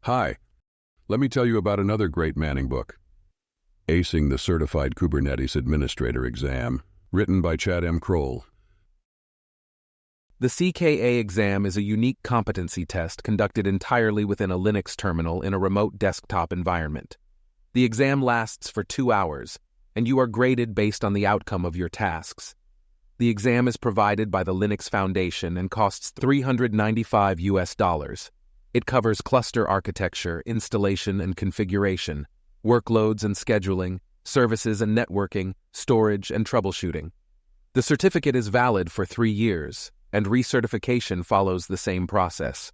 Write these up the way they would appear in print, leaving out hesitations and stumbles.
Hi, let me tell you about another great Manning book, Acing the Certified Kubernetes Administrator Exam, written by Chad M. Kroll. The CKA exam is a unique competency test conducted entirely within a Linux terminal in a remote desktop environment. The exam lasts for 2 hours, and you are graded based on the outcome of your tasks. The exam is provided by the Linux Foundation and costs $395. It covers cluster architecture, installation and configuration, workloads and scheduling, services and networking, storage and troubleshooting. The certificate is valid for 3 years, and recertification follows the same process.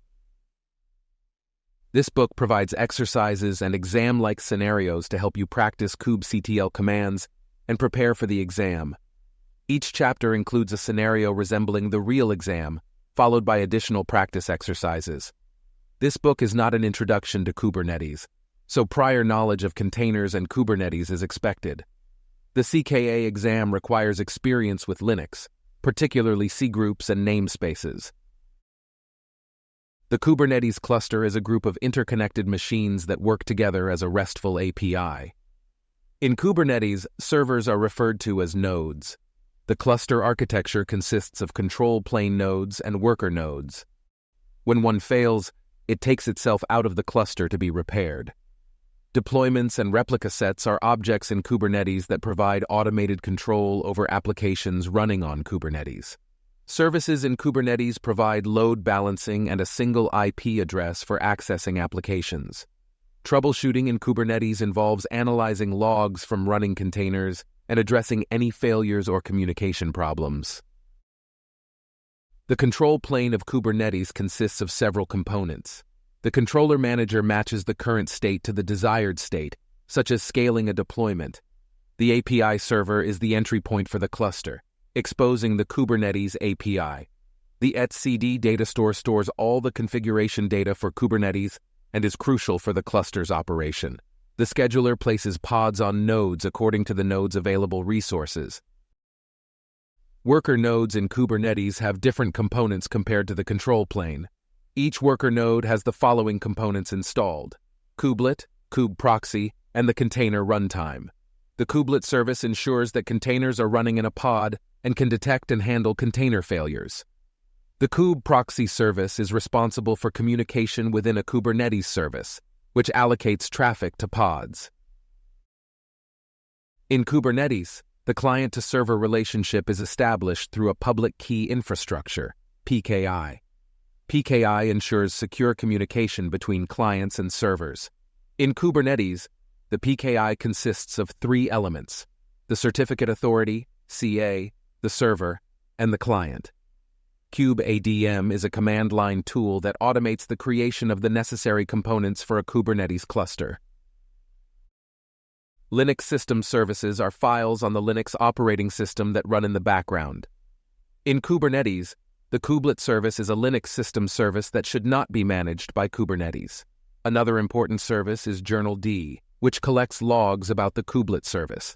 This book provides exercises and exam-like scenarios to help you practice kubectl commands and prepare for the exam. Each chapter includes a scenario resembling the real exam, followed by additional practice exercises. This book is not an introduction to Kubernetes, so prior knowledge of containers and Kubernetes is expected. The CKA exam requires experience with Linux, particularly cgroups and namespaces. The Kubernetes cluster is a group of interconnected machines that work together as a RESTful API. In Kubernetes, servers are referred to as nodes. The cluster architecture consists of control plane nodes and worker nodes. When one fails, it takes itself out of the cluster to be repaired. Deployments and replica sets are objects in Kubernetes that provide automated control over applications running on Kubernetes. Services in Kubernetes provide load balancing and a single IP address for accessing applications. Troubleshooting in Kubernetes involves analyzing logs from running containers and addressing any failures or communication problems. The control plane of Kubernetes consists of several components. The controller manager matches the current state to the desired state, such as scaling a deployment. The API server is the entry point for the cluster, exposing the Kubernetes API. The etcd data store stores all the configuration data for Kubernetes and is crucial for the cluster's operation. The scheduler places pods on nodes according to the node's available resources. Worker nodes in Kubernetes have different components compared to the control plane. Each worker node has the following components installed: kubelet, kubeproxy, and the container runtime. The kubelet service ensures that containers are running in a pod and can detect and handle container failures. The kubeproxy service is responsible for communication within a Kubernetes service, which allocates traffic to pods. In Kubernetes, the client-to-server relationship is established through a public key infrastructure, PKI. PKI ensures secure communication between clients and servers. In Kubernetes, the PKI consists of 3 elements: the certificate authority, CA, the server, and the client. kubeadm is a command line tool that automates the creation of the necessary components for a Kubernetes cluster. Linux system services are files on the Linux operating system that run in the background. In Kubernetes, the kubelet service is a Linux system service that should not be managed by Kubernetes. Another important service is journald, which collects logs about the kubelet service.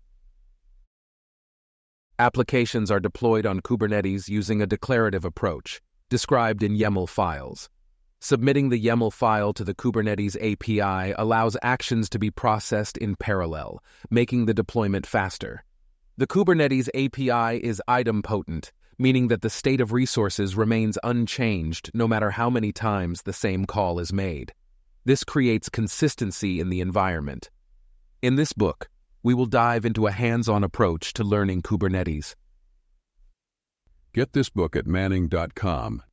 Applications are deployed on Kubernetes using a declarative approach, described in YAML files. Submitting the YAML file to the Kubernetes API allows actions to be processed in parallel, making the deployment faster. The Kubernetes API is idempotent, meaning that the state of resources remains unchanged no matter how many times the same call is made. This creates consistency in the environment. In this book, we will dive into a hands-on approach to learning Kubernetes. Get this book at manning.com